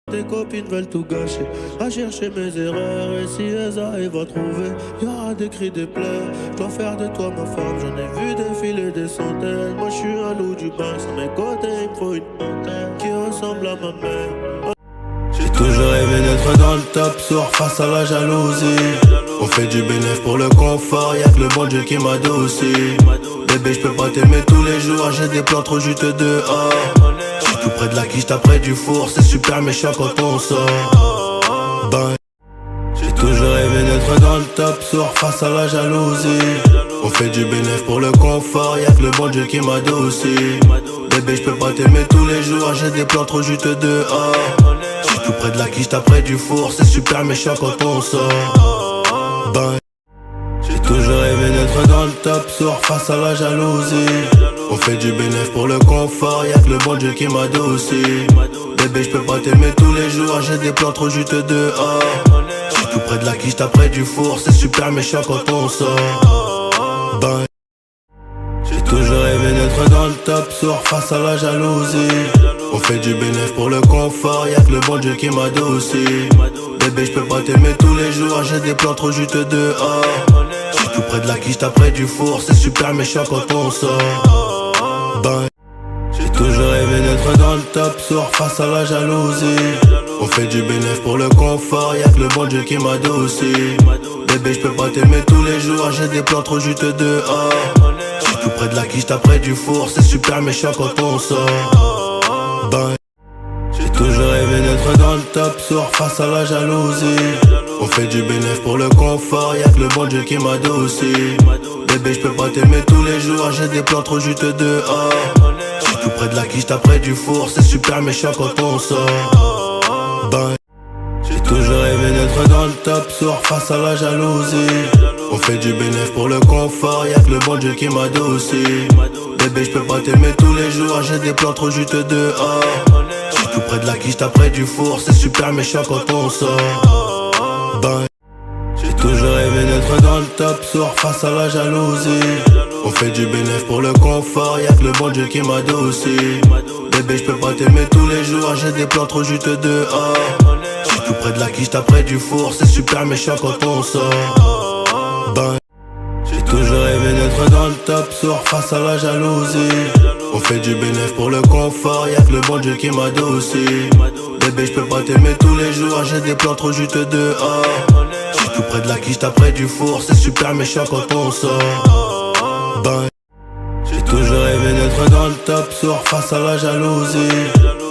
Tes copines veulent tout gâcher, à chercher mes erreurs. Et si elles arrivent à trouver, y'aura des cris, des pleurs. Je dois faire de toi ma femme, j'en ai vu défiler des centaines. Moi je suis un loup du bain, sur mes côtés il me faut une montagne qui ressemble à ma mère. J'ai toujours rêvé d'être dans le top, soir face à la jalousie. On fait du bénéfice pour le confort, y'a que le bon Dieu qui m'adoucit. Bébé je peux pas t'aimer tous les jours, j'ai des plans trop juteux dehors. J'suis tout près de la quiche, t'as près du four, c'est super méchant quand on sort. Ben, j'ai toujours rêvé d'être dans le top, soir face à la jalousie. On fait du bénéfice pour le confort, y'a que le bon Dieu qui m'adoucit. Bébé je peux pas t'aimer tous les jours, j'ai des plans trop juteux dehors. J'suis tout près de la quiche, t'as près du four, c'est super méchant quand on sort. Ben, j'ai toujours rêvé d'être dans le top, soir face à la jalousie. On fait du bénéfice pour le confort, y'a que le bon Dieu qui m'adoucit. Bébé je peux pas t'aimer tous les jours, j'ai des plans trop juteux dehors. J'suis tout près de la quiche, t'as près du four, c'est super méchant quand on sort. Ben, j'ai toujours rêvé d'être dans le top, soir face à la jalousie. On fait du bénéfice pour le confort, y'a que le bon Dieu qui m'adoucit. Bébé je peux pas t'aimer tous les jours, j'ai des plans trop juteux dehors. J'suis tout près de la quiche, t'as près du four, c'est super méchant quand on sort. Ben, j'ai toujours rêvé d'être dans le top, soir face à la jalousie. On fait du bénéfice pour le confort, y'a que le bon Dieu qui m'adoucit. Bébé je peux pas t'aimer tous les jours, j'ai des plans trop juteux dehors. J'suis tout près de la quiche, t'as près du four, c'est super méchant quand on sort. Ben, j'ai toujours rêvé d'être dans le top, soir face à la jalousie. On fait du bénéfice pour le confort, y'a que le bon Dieu qui m'adoucit. Bébé je peux pas t'aimer tous les jours, j'ai des plans trop juteux dehors. J'suis tout près de la quiche, t'as près du four, c'est super méchant quand on sort. Ben, j'ai toujours rêvé d'être dans le top, soir face à la jalousie. On fait du bénéfice pour le confort, y'a que le bon Dieu qui m'adoucit. Bébé je peux pas t'aimer tous les jours, j'ai des plans trop juteux dehors. J'suis tout près de la quiche, t'as près du four, c'est super méchant quand on sort. Ben, j'ai toujours rêvé d'être dans le top, soir face à la jalousie. On fait du bénéfice pour le confort, y'a que le bon Dieu qui m'adoucit. Bébé je peux pas t'aimer tous les jours, j'ai des plans trop juteux dehors. J'suis tout près de la quiche, t'as près du four, c'est super méchant quand on sort. Ben, j'ai toujours rêvé d'être dans le top, soir face à la jalousie. On fait du bénéfice pour le confort, y'a que le bon Dieu qui m'adoucit. Bébé je peux pas t'aimer tous les jours, j'ai des plans trop juteux dehors. J'suis tout près de la quiche, t'as près du four, c'est super méchant quand on sort. Ben, j'ai toujours rêvé d'être dans le top, soir face à la jalousie.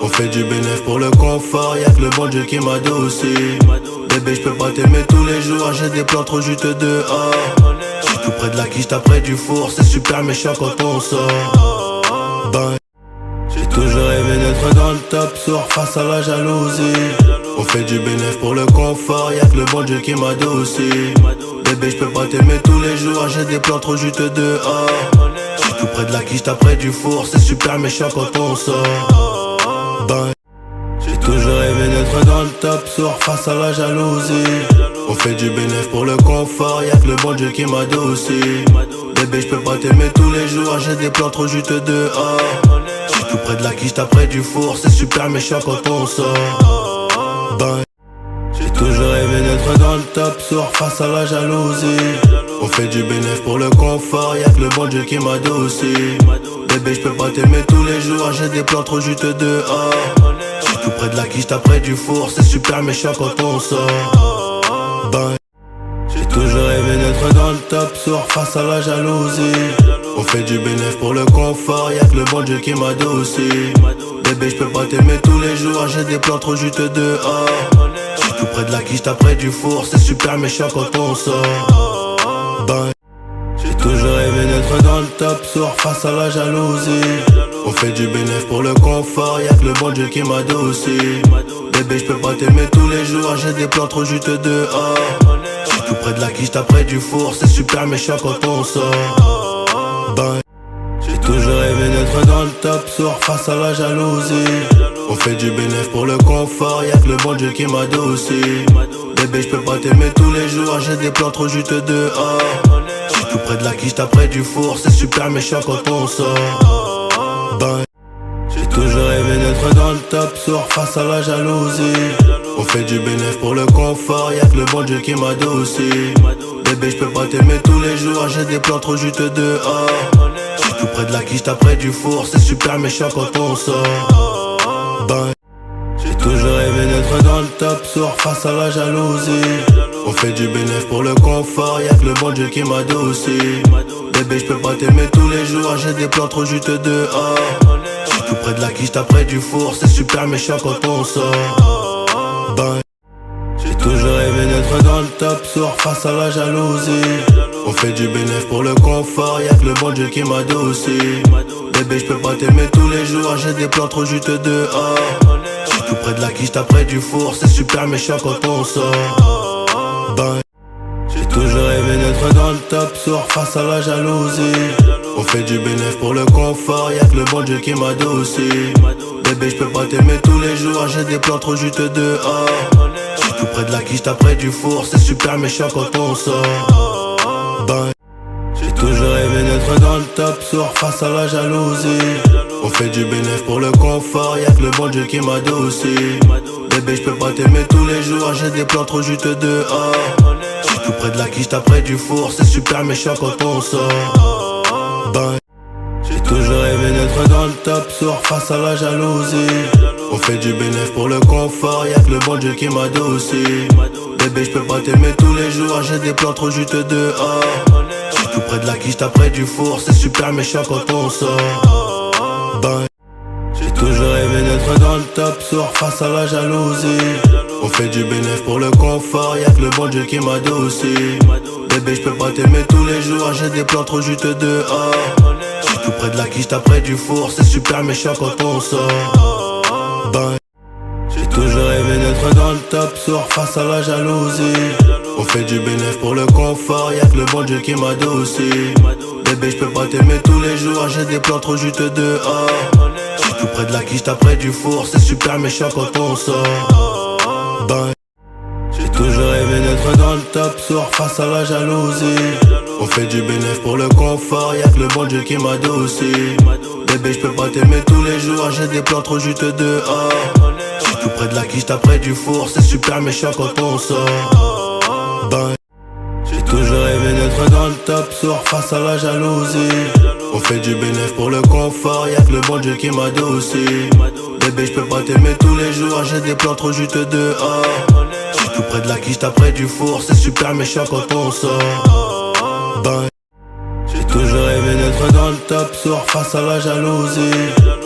On fait du bénéfice pour le confort, y'a que le bon Dieu qui m'adoucit. Bébé je peux pas t'aimer tous les jours, j'ai des plans trop juteux dehors. J'suis tout près de la quiche, t'as près du four, c'est super méchant quand on sort. Ben, j'ai toujours rêvé d'être dans le top, soir face à la jalousie. On fait du bénéfice pour le confort, y'a que le bon Dieu qui m'adoucit. Bébé je peux pas t'aimer tous les jours, j'ai des plans trop juteux dehors. J'suis tout près de la quiche, t'as près du four, c'est super méchant quand on sort. Ben, j'ai toujours rêvé d'être dans le top, soir face à la jalousie. On fait du bénéfice pour le confort, y'a que le bon Dieu qui m'adoucit. Bébé je peux pas t'aimer tous les jours, j'ai des plans trop juteux dehors. J'suis tout près de la quiche, t'as près du four, c'est super méchant quand on sort. Ben, j'ai toujours rêvé d'être dans le top, soir face à la jalousie. On fait du bénéfice pour le confort, y'a que le bon Dieu qui m'adoucit. Bébé je peux pas t'aimer tous les jours, j'ai des plans trop juteux dehors. J'suis tout près de la quiche, t'as près du four, c'est super méchant quand on sort. Ben, j'ai toujours rêvé d'être dans le top, soir face à la jalousie. On fait du bénéfice pour le confort, y'a que le bon Dieu qui m'adoucit. Bébé je peux pas t'aimer tous les jours, j'ai des plans trop juteux dehors. J'suis tout près de la quiche, t'as près du four, c'est super méchant quand on sort. Ben, j'ai toujours rêvé d'être dans le top, soir face à la jalousie. On fait du bénéfice pour le confort, y'a que le bon Dieu qui m'adoucit. Bébé je peux pas t'aimer tous les jours, j'ai des plans trop juteux dehors. J'suis tout près de la quiche, t'as près du four, c'est super méchant quand on sort. Ben, j'ai toujours rêvé d'être dans le top, soir face à la jalousie. On fait du bénéfice pour le confort, y'a que le bon Dieu qui m'adoucit. Bébé je peux pas t'aimer tous les jours, j'ai des plans trop juteux dehors. J'suis tout près de la quiche, t'as près du four, c'est super méchant quand on sort. Ben, j'ai toujours rêvé d'être d'être dans le top sur face à la jalousie. On fait du bénéf pour le confort, y'a que le bon Dieu qui m'adoucit. Bébé j'peux pas t'aimer tous les jours, j'ai des plans trop juteux dehors. J'suis tout près de la quiche, t'as près du four, c'est super méchant quand on sort. Ben, j'ai toujours rêvé d'être dans le top sur face à la jalousie. On fait du bénéf pour le confort, y'a que le bon Dieu qui m'adoucit. Bébé j'peux pas t'aimer tous les jours, j'ai des plans trop juteux dehors. J'suis tout près de la quiche, t'as près du four, c'est super méchant quand on sort. Ben, j'ai toujours rêvé d'être dans le top sur face à la jalousie. On fait du bénéf pour le confort, y'a que le bon Dieu qui m'adoucit. Bébé j'peux pas t'aimer tous les jours, j'ai des plans trop juteux dehors. J'suis tout près de la quiche, t'as près du four, c'est super méchant quand on sort. Ben, j'ai toujours rêvé d'être dans le top sur face à la jalousie. On fait du bénéf pour le confort, y'a que le bon Dieu qui m'adoucit. Bébé j'peux pas t'aimer tous les jours, j'ai des plans trop juteux dehors. J'suis tout près de la quiche, t'as près du four, c'est super méchant quand on sort. Ben, j'ai toujours rêvé d'être dans le top sur face à la jalousie. On fait du bénéf pour le confort, y'a que le bon Dieu qui m'adoucit. Bébé j'peux pas t'aimer tous les jours, j'ai des plans trop juteux dehors. J'suis tout près de la quiche, t'as près du four, c'est super méchant quand on sort. Ben, j'ai toujours rêvé d'être dans le top sur face à la jalousie. On fait du bénéf pour le confort, y'a que le bon Dieu qui m'adoucit. Bébé j'peux pas t'aimer tous les jours, j'ai des plans trop juteux dehors. J'suis tout près de la quiche, t'as près du four, c'est super méchant quand on sort. Ben, j'ai toujours rêvé d'être dans le top sur face à la jalousie. On fait du bénéf pour le confort, y'a que le bon Dieu qui m'adoucit. Bébé j'peux pas t'aimer tous les jours, j'ai des plans trop juteux dehors. J'suis tout près de la quiche, t'as près du four, c'est super méchant quand on sort. Ben, j'ai toujours rêvé d'être dans le top sur face à la jalousie. On fait du bénéf pour le confort, y'a que le bon Dieu qui m'adoucit. Bébé j'peux pas t'aimer tous les jours, j'ai des plans trop juteux dehors. J'suis tout près de la quiche, t'as près du four, c'est super méchant quand on sort. Ben, j'ai toujours rêvé d'être dans le top sur face à la jalousie. On fait du bénéf pour le confort, y'a que le bon Dieu qui m'adoucit. Bébé j'peux pas t'aimer tous les jours, j'ai des plans trop juteux dehors. J'suis tout près de la quiche, t'as près du four, c'est super méchant quand on sort. Ben, j'ai toujours rêvé d'être dans le top sur face à la jalousie. On fait du bénéf pour le confort, y'a que le bon Dieu qui m'adoucit. Bébé j'peux pas t'aimer tous les jours, j'ai des plans trop juteux dehors. J'suis tout près de la quiche, t'as près du four, c'est super méchant quand on sort. Ben, j'ai toujours rêvé d'être dans le top sur face à la jalousie.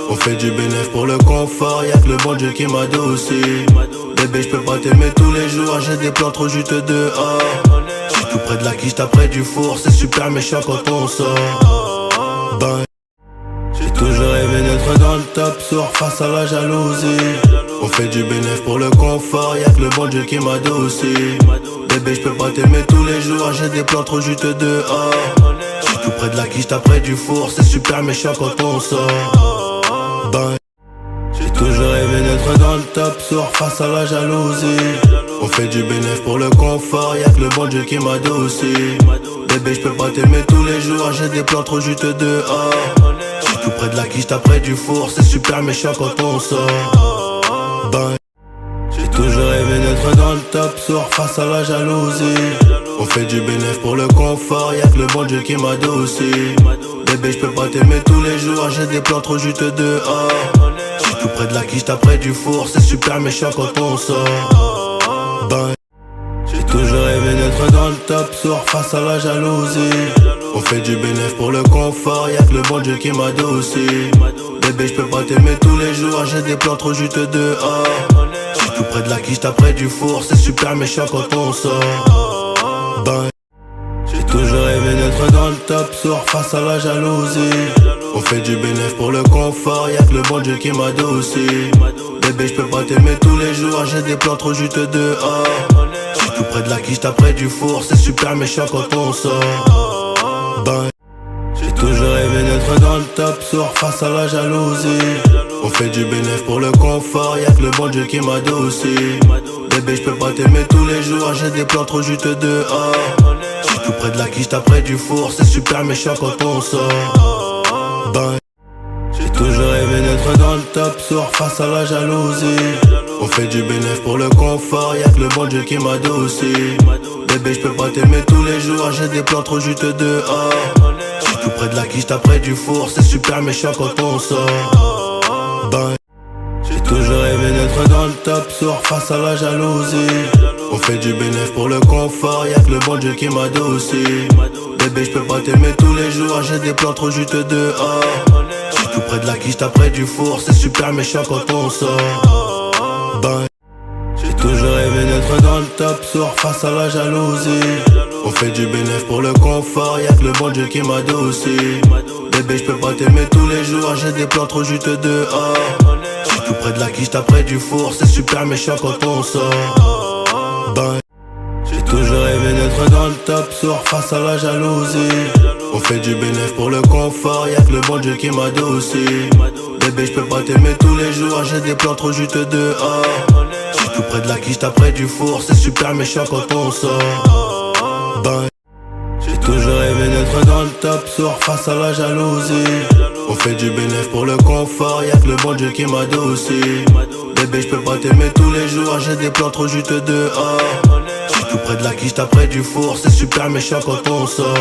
On fait du bénéf pour le confort, y'a que le bon Dieu qui m'adoucit. Bébé j'peux pas t'aimer tous les jours, j'ai des plans trop juteux dehors. J'suis tout près de la quiche, t'as près du four, c'est super méchant quand on sort. Ben, j'ai toujours rêvé d'être dans le top sur face à la jalousie. On fait du bénéf pour le confort, y'a que le bon Dieu qui m'adoucit. Bébé j'peux pas t'aimer tous les jours, j'ai des plans trop juteux dehors. J'suis tout près de la quiche, t'as près du four, c'est super méchant quand on sort. Ben, j'ai toujours rêvé d'être dans le top sur face à la jalousie. On fait du bénéf pour le confort, y'a que le bon Dieu qui m'adoucit. Bébé j'peux pas t'aimer tous les jours, j'ai des plans trop juteux dehors. J'suis tout près de la quiche, t'as près du four, c'est super méchant quand on sort. Ben, j'ai toujours rêvé d'être dans le top sur face à la jalousie. On fait du bénéf pour le confort, y'a que le bon Dieu qui m'adoucit. Bébé j'peux pas t'aimer tous les jours, j'ai des plans trop juteux dehors. J'suis tout près de la quiche, t'as près du four, c'est super méchant quand on sort. Ben, j'ai toujours rêvé d'être dans le top sur face à la jalousie. On fait du bénéf pour le confort, y'a que le bon Dieu qui m'adoucit. Bébé j'peux pas t'aimer tous les jours, j'ai des plans trop juteux dehors. J'suis tout près de la quiche, t'as près du four, c'est super méchant quand on sort. Ben, j'ai toujours rêvé d'être dans le top sur face à la jalousie. On fait du bénéf pour le confort, y'a que le bon Dieu qui m'adoucit. Bébé j'peux pas t'aimer tous les jours, j'ai des plans trop juteux dehors. J'suis tout près de la quiche, t'as près du four, c'est super méchant quand on sort. Ben, j'ai toujours rêvé d'être dans le top sur face à la jalousie. On fait du bénéf pour le confort, y'a que le bon Dieu qui m'adoucit. Bébé j'peux pas t'aimer tous les jours, j'ai des plans trop juteux dehors. J'suis tout près de la quiche, t'as près du four, c'est super méchant quand on sort. Ben, j'ai toujours rêvé d'être dans le top soir face à la jalousie. On fait du bénéf pour le confort, y'a que le bon Dieu qui m'adoucit. Bébé j'peux pas t'aimer tous les jours, j'ai des plans trop juteux dehors. J'suis tout près de la quiche, t'as près du four, c'est super méchant quand on sort. Ben, j'ai toujours rêvé d'être dans le top, soir face à la jalousie. On fait du bénéf pour le confort, y'a que le bon Dieu qui m'adoucit. Bébé j'peux pas t'aimer tous les jours, j'ai des plans trop juteux dehors. J'suis tout près de la quiche, t'as près du four, c'est super méchant quand on sort. Ben, j'ai toujours rêvé d'être dans le top, soir face à la jalousie. On fait du bénéf pour le confort, y'a que le bon Dieu qui m'adoucit. Bébé j'peux pas t'aimer tous les jours, j'ai des plans trop juteux dehors. J'suis tout près de la quiche, t'as près du four, c'est super méchant quand on sort. Ben, j'ai toujours rêvé d'être dans le top, soir face à la jalousie. On fait du bénéf pour le confort, y'a que le bon Dieu qui m'adoucit. Bébé j'peux pas t'aimer tous les jours, j'ai des plans trop juteux dehors. J'suis tout près de la quiche, t'as près du four, c'est super méchant quand on sort. Ben, j'ai toujours rêvé d'être dans le top, soir face à la jalousie. On fait du bénéf pour le confort, y'a que le bon Dieu qui m'adoucit. Bébé j'peux pas t'aimer tous les jours, j'ai des plans trop juteux dehors. J'suis tout près de la quiche, t'as près du four, c'est super méchant quand on sort.